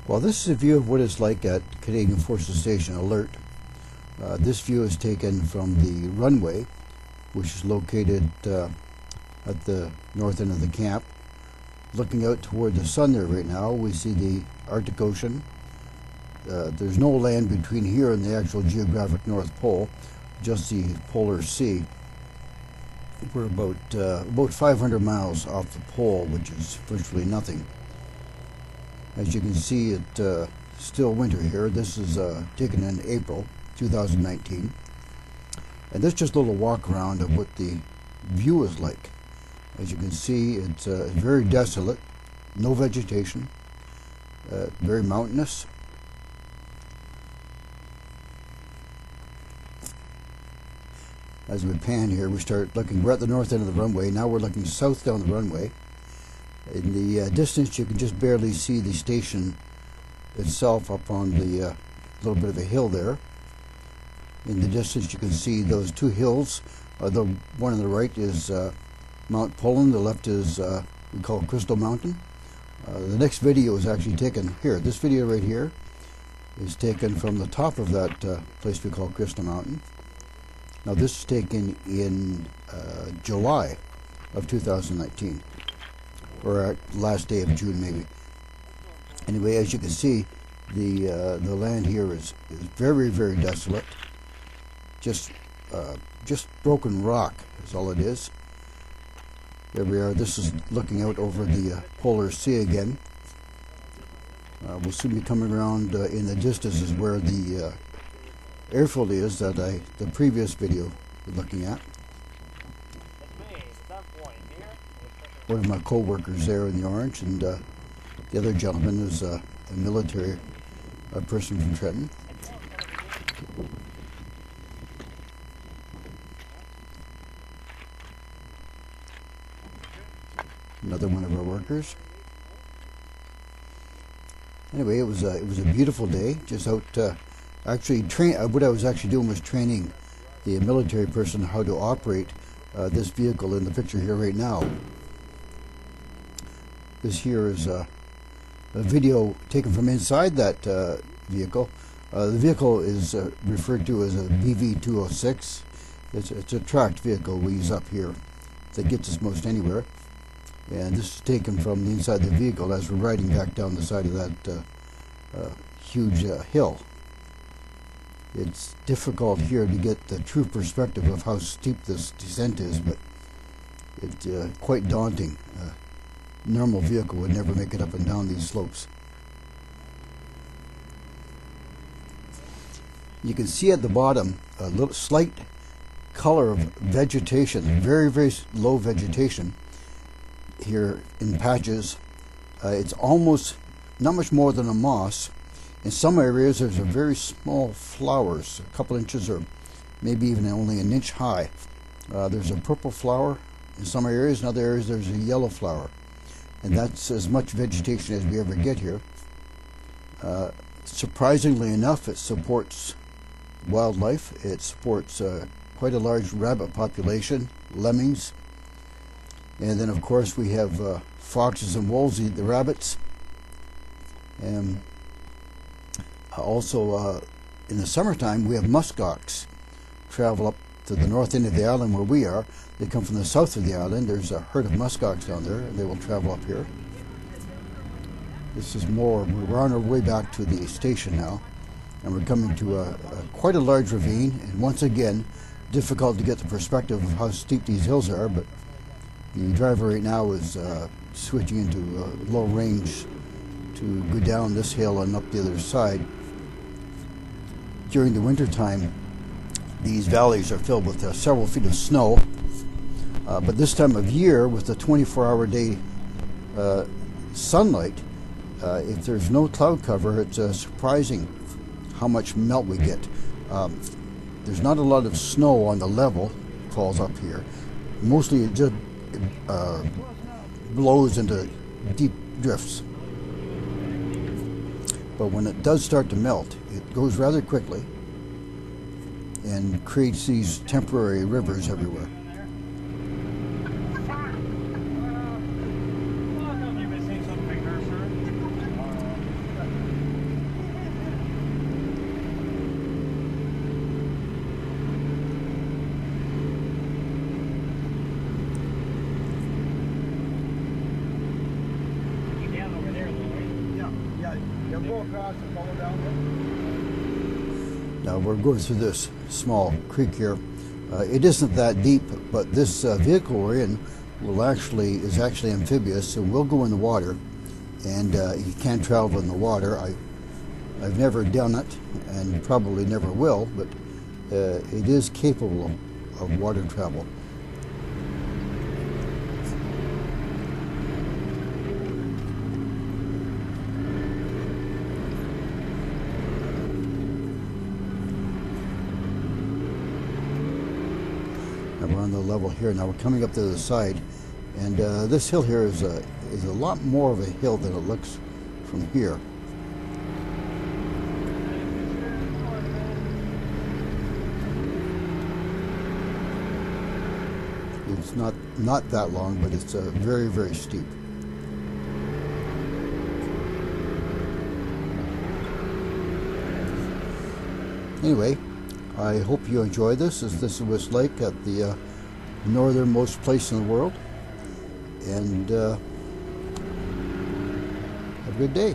Well, this is a view of what it's like at Canadian Forces Station Alert. This view is taken from the runway, which is located at the north end of the camp. Looking out toward the sun there right now, we see the Arctic Ocean. There's no land between here and the actual geographic North Pole, just the Polar Sea. We're about 500 miles off the pole, which is virtually nothing. As you can see, it's still winter here. This is taken in April 2019. And this is just a little walk around of what the view is like. As you can see, it's very desolate, no vegetation, very mountainous. As we pan here, we start looking, we're at the north end of the runway. Now we're looking south down the runway. In the distance, you can just barely see the station itself up on the little bit of a hill there. In the distance, you can see those two hills. The one on the right is Mount Poland. The left is we call Crystal Mountain. The next video is actually taken here. This video right here is taken from the top of that place we call Crystal Mountain. Now this is taken in July of 2019. Or last day of June, maybe. Anyway, as you can see, the land here is very, very desolate. Just broken rock is all it is. There we are. This is looking out over the Polar Sea again. We'll soon be coming around in the distance is where the airfield is that the previous video we're looking at. One of my co-workers there in the orange, and the other gentleman is a military person from Trenton. Another one of our workers. Anyway, it was a beautiful day. Just out actually what I was actually doing was training the military person how to operate this vehicle in the picture here right now. This here is a video taken from inside that vehicle. The vehicle is referred to as a BV-206. It's a tracked vehicle we use up here that gets us most anywhere. And this is taken from the inside of the vehicle as we're riding back down the side of that huge hill. It's difficult here to get the true perspective of how steep this descent is, but it's quite daunting. Normal vehicle would never make it up and down these slopes. You can see at the bottom a little slight color of vegetation, very, very low vegetation here in patches. It's almost not much more than a moss. In some areas there's a very small flowers, a couple inches or maybe even only an inch high. There's a purple flower in some areas. In other areas there's a yellow flower. And that's as much vegetation as we ever get here. Surprisingly enough, it supports wildlife. It supports quite a large rabbit population, lemmings, and then of course we have foxes and wolves eat the rabbits. And also in the summertime we have muskox travel up to the north end of the island where we are. They come from the south of the island. There's a herd of muskox down there, and they will travel up here. This is more, we're on our way back to the station now, and we're coming to quite a large ravine, and once again, difficult to get the perspective of how steep these hills are, but the driver right now is switching into low range to go down this hill and up the other side. During the winter time, these valleys are filled with several feet of snow, but this time of year, with the 24-hour day sunlight, if there's no cloud cover, it's surprising how much melt we get. There's not a lot of snow on the level falls up here. Mostly it just blows into deep drifts. But when it does start to melt, it goes rather quickly and creates these temporary rivers everywhere. Yeah, we'll go across and follow down Now we're going through this small creek here. It isn't that deep, but this vehicle we're in is actually amphibious and will go in the water, and you can travel in the water. I've never done it and probably never will, but it is capable of water travel. Now we're on the level here. Now we're coming up to the side, and this hill here is a lot more of a hill than it looks from here. It's not that long, but it's very, very steep. Anyway, I hope you enjoy this, as this is what it's like at the northernmost place in the world. And have a good day.